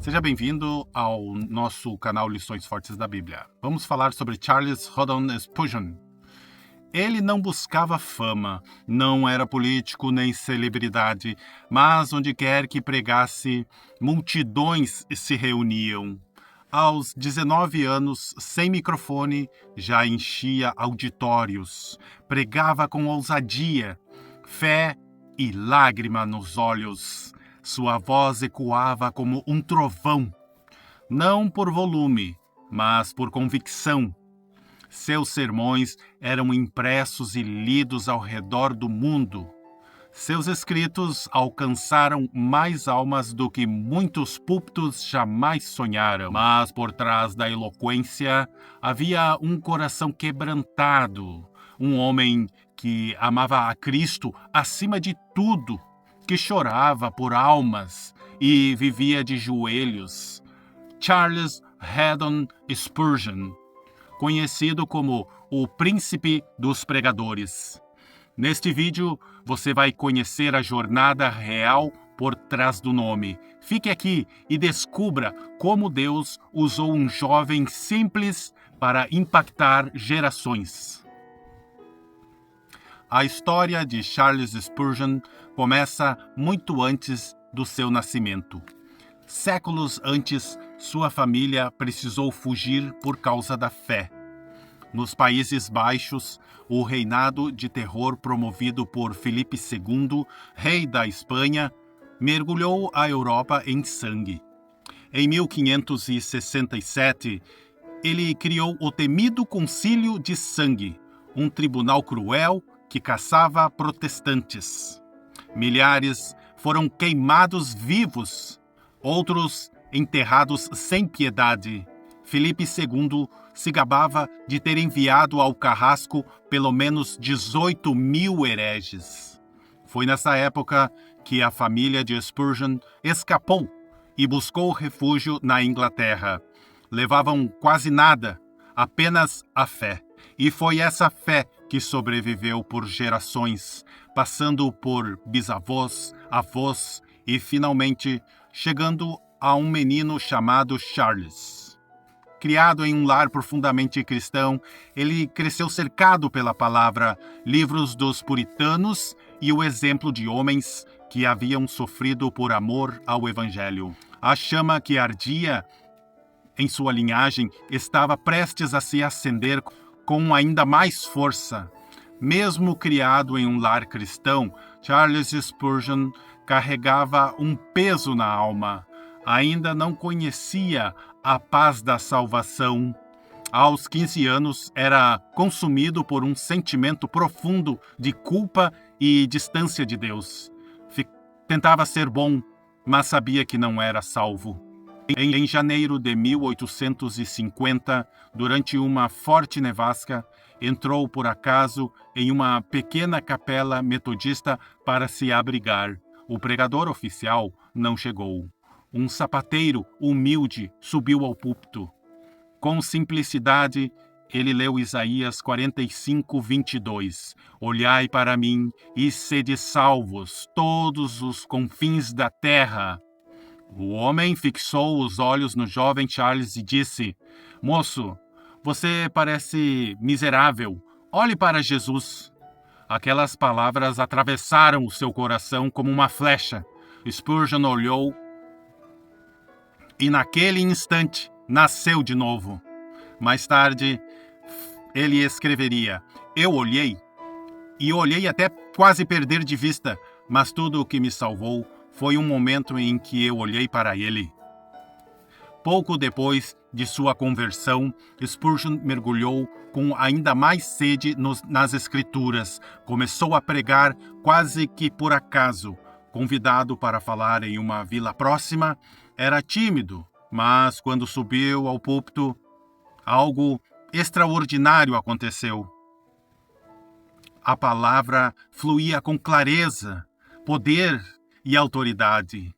Seja bem-vindo ao nosso canal Lições Fortes da Bíblia. Vamos falar sobre Charles Haddon Spurgeon. Ele não buscava fama, não era político nem celebridade, mas onde quer que pregasse, multidões se reuniam. Aos 19 anos, sem microfone, já enchia auditórios, pregava com ousadia, fé e lágrima nos olhos. Sua voz ecoava como um trovão, não por volume, mas por convicção. Seus sermões eram impressos e lidos ao redor do mundo. Seus escritos alcançaram mais almas do que muitos púlpitos jamais sonharam. Mas por trás da eloquência havia um coração quebrantado, um homem que amava a Cristo acima de tudo, que chorava por almas e vivia de joelhos. Charles Haddon Spurgeon, conhecido como o Príncipe dos Pregadores. Neste vídeo, você vai conhecer a jornada real por trás do nome. Fique aqui e descubra como Deus usou um jovem simples para impactar gerações. A história de Charles Spurgeon começa muito antes do seu nascimento. Séculos antes, sua família precisou fugir por causa da fé. Nos Países Baixos, o reinado de terror promovido por Filipe II, rei da Espanha, mergulhou a Europa em sangue. Em 1567, ele criou o temido Concílio de Sangue, um tribunal cruel que caçava protestantes. Milhares foram queimados vivos, outros enterrados sem piedade. Filipe II se gabava de ter enviado ao carrasco pelo menos 18 mil hereges. Foi nessa época que a família de Spurgeon escapou e buscou refúgio na Inglaterra. Levavam quase nada, apenas a fé. E foi essa fé que sobreviveu por gerações, passando por bisavós, avós e, finalmente, chegando a um menino chamado Charles. Criado em um lar profundamente cristão, ele cresceu cercado pela palavra, livros dos puritanos e o exemplo de homens que haviam sofrido por amor ao Evangelho. A chama que ardia em sua linhagem estava prestes a se acender com ainda mais força. Mesmo criado em um lar cristão, Charles Spurgeon carregava um peso na alma. Ainda não conhecia a paz da salvação. Aos 15 anos, era consumido por um sentimento profundo de culpa e distância de Deus. Tentava ser bom, mas sabia que não era salvo. Em janeiro de 1850, durante uma forte nevasca, entrou por acaso em uma pequena capela metodista para se abrigar. O pregador oficial não chegou. Um sapateiro humilde subiu ao púlpito. Com simplicidade, ele leu Isaías 45:22. Olhai para mim e sede salvos, todos os confins da terra. O homem fixou os olhos no jovem Charles e disse: Moço, você parece miserável. Olhe para Jesus. Aquelas palavras atravessaram o seu coração como uma flecha. Spurgeon olhou e naquele instante nasceu de novo. Mais tarde, ele escreveria: Eu olhei, e olhei até quase perder de vista, mas tudo o que me salvou foi um momento em que eu olhei para ele. Pouco depois de sua conversão, Spurgeon mergulhou com ainda mais sede nas Escrituras. Começou a pregar quase que por acaso. Convidado para falar em uma vila próxima, era tímido, mas quando subiu ao púlpito, algo extraordinário aconteceu. A palavra fluía com clareza, poder e autoridade.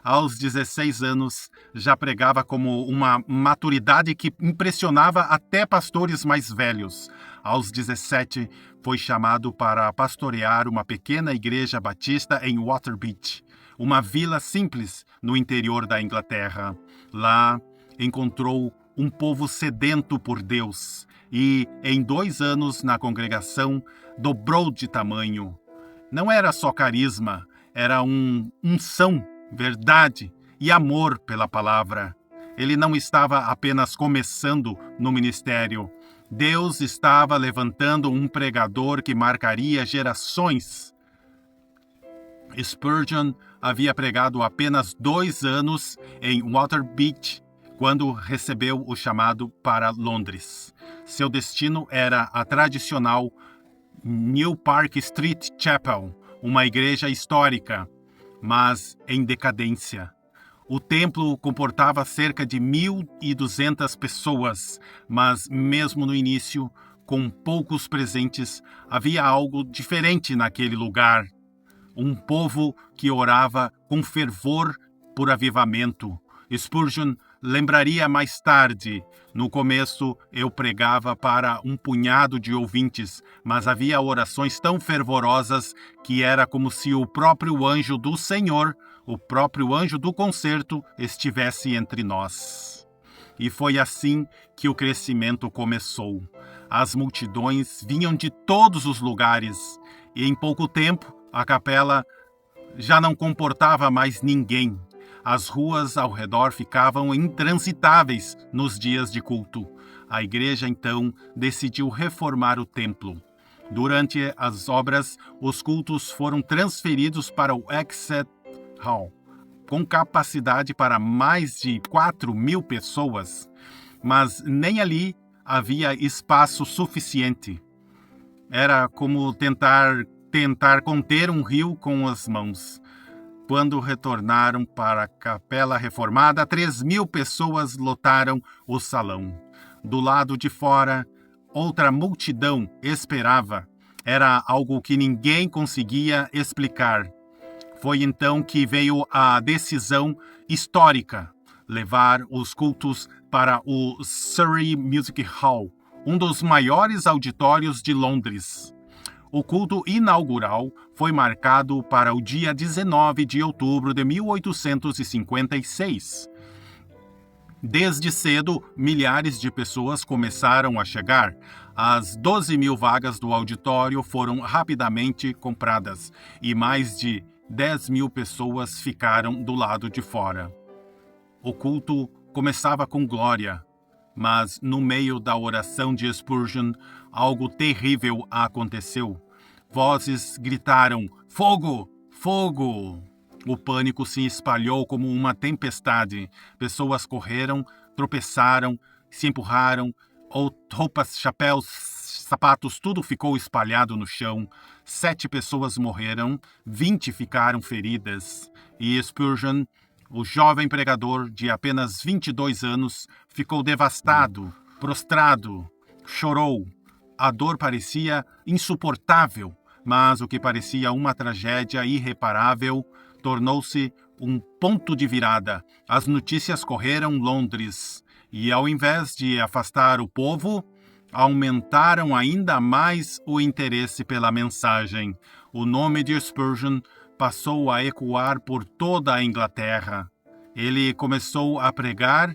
Aos 16 anos, já pregava como uma maturidade que impressionava até pastores mais velhos. Aos 17, foi chamado para pastorear uma pequena igreja batista em Waterbeach. uma vila simples no interior da Inglaterra. Lá encontrou um povo sedento por Deus e, em 2 anos na congregação, dobrou de tamanho. Não era só carisma, era unção, verdade e amor pela palavra. Ele não estava apenas começando no ministério. Deus estava levantando um pregador que marcaria gerações. Spurgeon havia pregado apenas 2 anos em Waterbeach, quando recebeu o chamado para Londres. Seu destino era a tradicional New Park Street Chapel, uma igreja histórica, mas em decadência. O templo comportava cerca de 1.200 pessoas, mas mesmo no início, com poucos presentes, havia algo diferente naquele lugar. Um povo que orava com fervor por avivamento. Spurgeon lembraria mais tarde: no começo eu pregava para um punhado de ouvintes, mas havia orações tão fervorosas que era como se o próprio anjo do Senhor, o próprio anjo do concerto, estivesse entre nós. E foi assim que o crescimento começou. As multidões vinham de todos os lugares, e em pouco tempo a capela já não comportava mais ninguém. As ruas ao redor ficavam intransitáveis nos dias de culto. A igreja, então, decidiu reformar o templo. Durante as obras, os cultos foram transferidos para o Exeter Hall, com capacidade para mais de 4.000 pessoas, mas nem ali havia espaço suficiente. Era como tentar conter um rio com as mãos. Quando retornaram para a capela reformada, 3.000 pessoas lotaram o salão. Do lado de fora, outra multidão esperava. Era algo que ninguém conseguia explicar. Foi então que veio a decisão histórica: levar os cultos para o Surrey Music Hall, um dos maiores auditórios de Londres. O culto inaugural foi marcado para o dia 19 de outubro de 1856. Desde cedo, milhares de pessoas começaram a chegar. As 12.000 vagas do auditório foram rapidamente compradas e mais de 10.000 pessoas ficaram do lado de fora. O culto começava com glória, mas no meio da oração de Spurgeon, algo terrível aconteceu. Vozes gritaram: "Fogo! Fogo!" O pânico se espalhou como uma tempestade. Pessoas correram, tropeçaram, se empurraram, roupas, chapéus, sapatos, tudo ficou espalhado no chão. 7 pessoas morreram, 20 ficaram feridas. E Spurgeon, o jovem pregador de apenas 22 anos, ficou devastado, prostrado, chorou. A dor parecia insuportável, mas o que parecia uma tragédia irreparável tornou-se um ponto de virada. As notícias correram Londres e, ao invés de afastar o povo, aumentaram ainda mais o interesse pela mensagem. O nome de Spurgeon passou a ecoar por toda a Inglaterra. Ele começou a pregar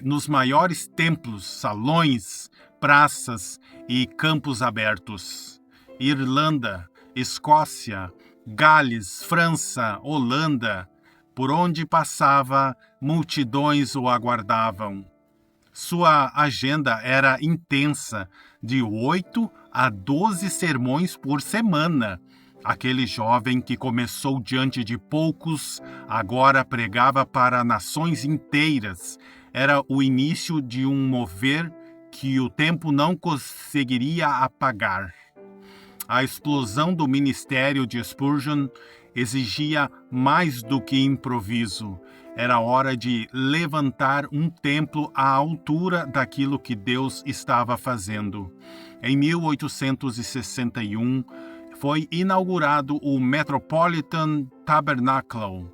nos maiores templos, salões, praças e campos abertos. Irlanda, Escócia, Gales, França, Holanda, por onde passava, multidões o aguardavam. Sua agenda era intensa, de 8 a 12 sermões por semana. Aquele jovem que começou diante de poucos, agora pregava para nações inteiras. Era o início de um mover que o tempo não conseguiria apagar. A explosão do ministério de Spurgeon exigia mais do que improviso. Era hora de levantar um templo à altura daquilo que Deus estava fazendo. Em 1861, foi inaugurado o Metropolitan Tabernacle,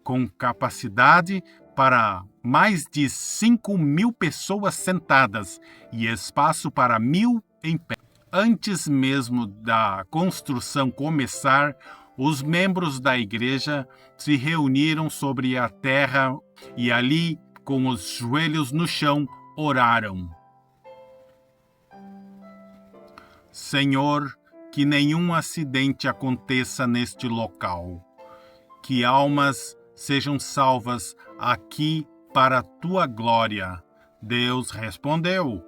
com capacidade para mais de 5.000 pessoas sentadas e espaço para 1.000 em pé. Antes mesmo da construção começar, os membros da igreja se reuniram sobre a terra e ali, com os joelhos no chão, oraram. Senhor, que nenhum acidente aconteça neste local. Que almas sejam salvas aqui para a tua glória. Deus respondeu.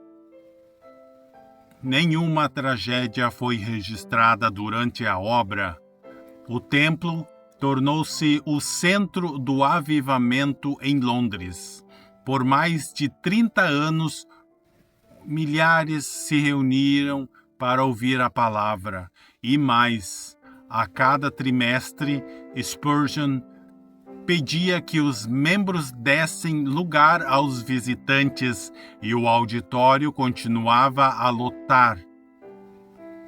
Nenhuma tragédia foi registrada durante a obra. O templo tornou-se o centro do avivamento em Londres. Por mais de 30 anos, milhares se reuniram para ouvir a palavra. E mais, a cada trimestre, Spurgeon pedia que os membros dessem lugar aos visitantes e o auditório continuava a lotar.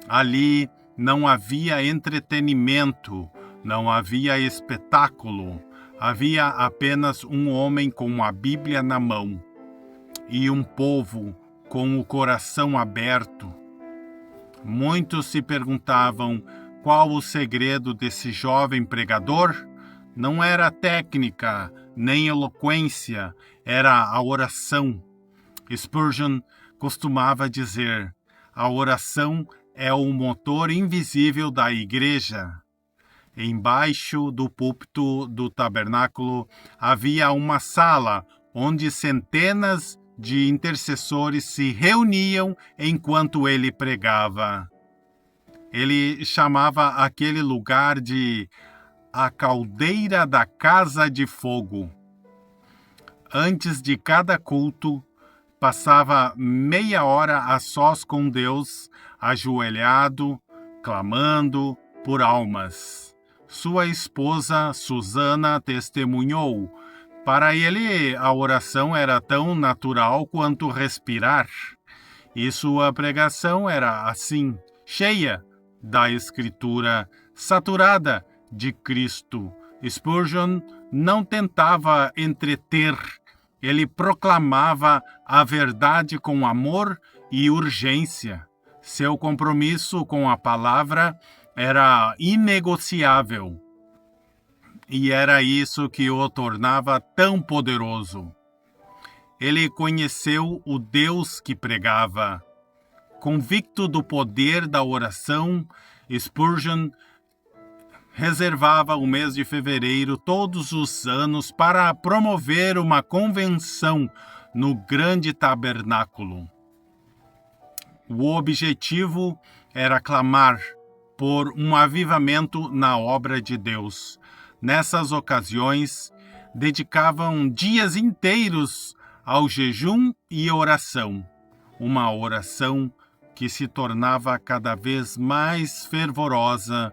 Ali não havia entretenimento, não havia espetáculo, havia apenas um homem com a Bíblia na mão e um povo com o coração aberto. Muitos se perguntavam qual o segredo desse jovem pregador. Não era técnica, nem eloquência, era a oração. Spurgeon costumava dizer: a oração é o motor invisível da igreja. Embaixo do púlpito do tabernáculo havia uma sala onde centenas de intercessores se reuniam enquanto ele pregava. Ele chamava aquele lugar de a caldeira da casa de fogo. Antes de cada culto, passava meia hora a sós com Deus, ajoelhado, clamando por almas. Sua esposa, Susana, testemunhou. Para ele, a oração era tão natural quanto respirar. E sua pregação era assim, cheia da Escritura, saturada de Cristo. Spurgeon não tentava entreter, ele proclamava a verdade com amor e urgência. Seu compromisso com a palavra era inegociável. E era isso que o tornava tão poderoso. Ele conheceu o Deus que pregava. Convicto do poder da oração, Spurgeon reservava o mês de fevereiro todos os anos para promover uma convenção no grande tabernáculo. O objetivo era clamar por um avivamento na obra de Deus. Nessas ocasiões, dedicavam dias inteiros ao jejum e oração. Uma oração que se tornava cada vez mais fervorosa.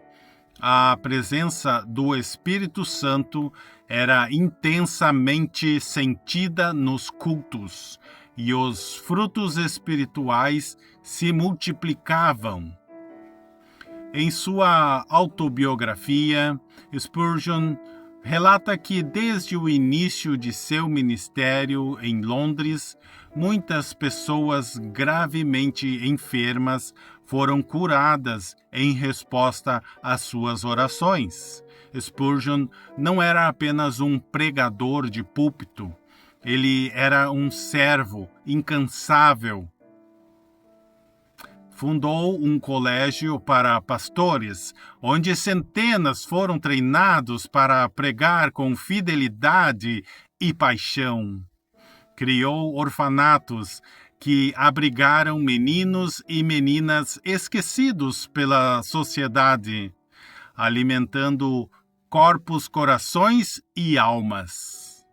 A presença do Espírito Santo era intensamente sentida nos cultos e os frutos espirituais se multiplicavam. Em sua autobiografia, Spurgeon relata que desde o início de seu ministério em Londres, muitas pessoas gravemente enfermas foram curadas em resposta às suas orações. Spurgeon não era apenas um pregador de púlpito, ele era um servo incansável. Fundou um colégio para pastores, onde centenas foram treinados para pregar com fidelidade e paixão. Criou orfanatos que abrigaram meninos e meninas esquecidos pela sociedade, alimentando corpos, corações e almas.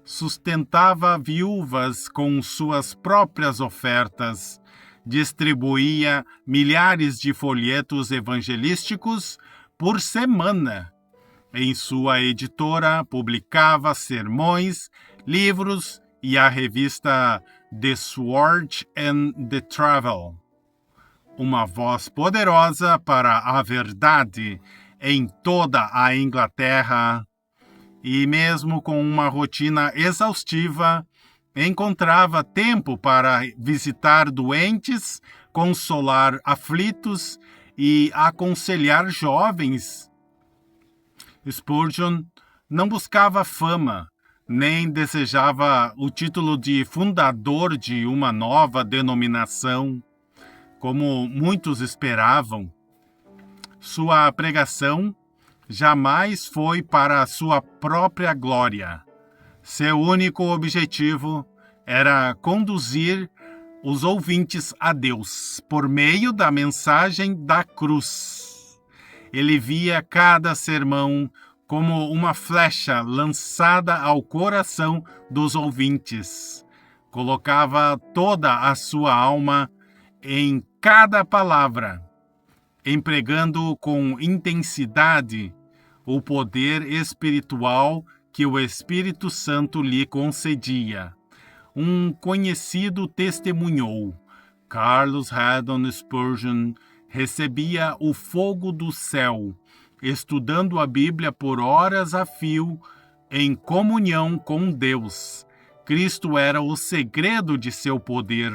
Sustentava viúvas com suas próprias ofertas, distribuía milhares de folhetos evangelísticos por semana. Em sua editora, publicava sermões, livros e a revista The Sword and the Travel. Uma voz poderosa para a verdade em toda a Inglaterra. E mesmo com uma rotina exaustiva, encontrava tempo para visitar doentes, consolar aflitos e aconselhar jovens. Spurgeon não buscava fama, nem desejava o título de fundador de uma nova denominação, como muitos esperavam. Sua pregação jamais foi para a sua própria glória. Seu único objetivo era conduzir os ouvintes a Deus por meio da mensagem da cruz. Ele via cada sermão como uma flecha lançada ao coração dos ouvintes. Colocava toda a sua alma em cada palavra, empregando com intensidade o poder espiritual que o Espírito Santo lhe concedia. Um conhecido testemunhou: Charles Haddon Spurgeon recebia o fogo do céu, estudando a Bíblia por horas a fio, em comunhão com Deus. Cristo era o segredo de seu poder.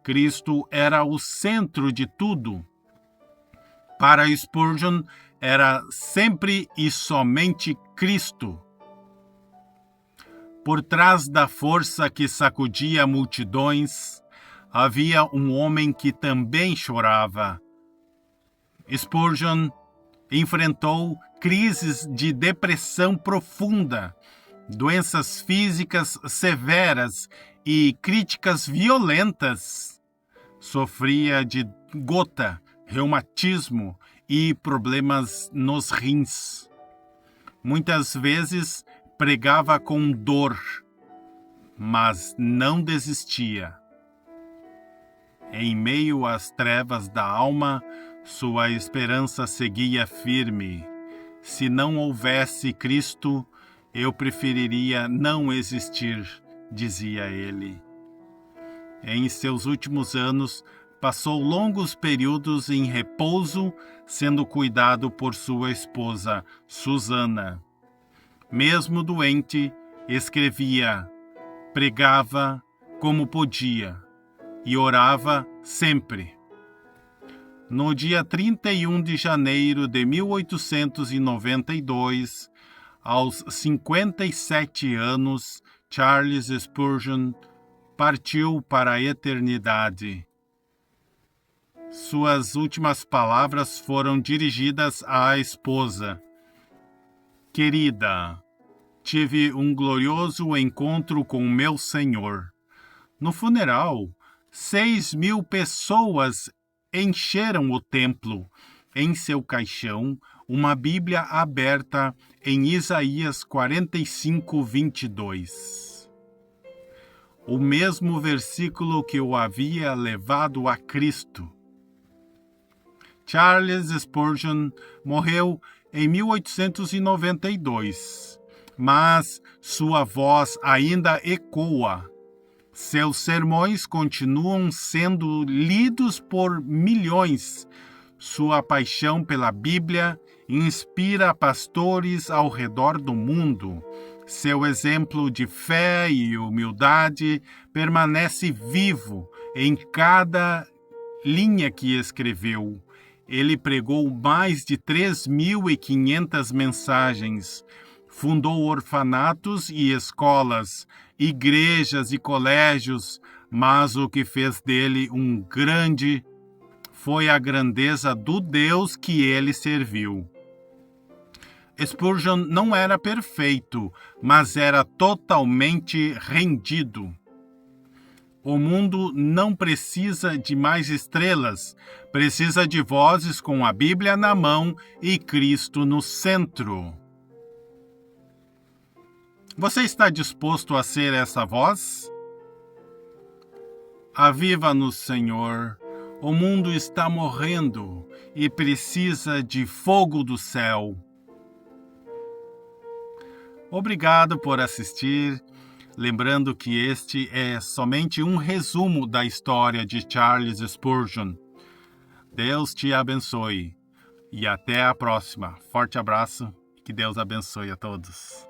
Cristo era o centro de tudo. Para Spurgeon, era sempre e somente Cristo. Por trás da força que sacudia multidões, havia um homem que também chorava. Spurgeon enfrentou crises de depressão profunda, doenças físicas severas e críticas violentas. Sofria de gota, reumatismo e problemas nos rins. Muitas vezes pregava com dor, mas não desistia. Em meio às trevas da alma, sua esperança seguia firme. Se não houvesse Cristo, eu preferiria não existir, dizia ele. Em seus últimos anos, passou longos períodos em repouso, sendo cuidado por sua esposa, Susana. Mesmo doente, escrevia, pregava como podia e orava sempre. No dia 31 de janeiro de 1892, aos 57 anos, Charles Spurgeon partiu para a eternidade. Suas últimas palavras foram dirigidas à esposa. Querida, tive um glorioso encontro com meu Senhor. No funeral, 6.000 pessoas encheram o templo. Em seu caixão, uma Bíblia aberta em Isaías 45, 22. O mesmo versículo que o havia levado a Cristo. Charles Spurgeon morreu em 1892, mas sua voz ainda ecoa. Seus sermões continuam sendo lidos por milhões. Sua paixão pela Bíblia inspira pastores ao redor do mundo. Seu exemplo de fé e humildade permanece vivo em cada linha que escreveu. Ele pregou mais de 3.500 mensagens, fundou orfanatos e escolas, igrejas e colégios, mas o que fez dele um grande foi a grandeza do Deus que ele serviu. Spurgeon não era perfeito, mas era totalmente rendido. O mundo não precisa de mais estrelas, precisa de vozes com a Bíblia na mão e Cristo no centro. Você está disposto a ser essa voz? Aviva-nos, Senhor. O mundo está morrendo e precisa de fogo do céu. Obrigado por assistir. Lembrando que este é somente um resumo da história de Charles Spurgeon. Deus te abençoe e até a próxima. Forte abraço e que Deus abençoe a todos.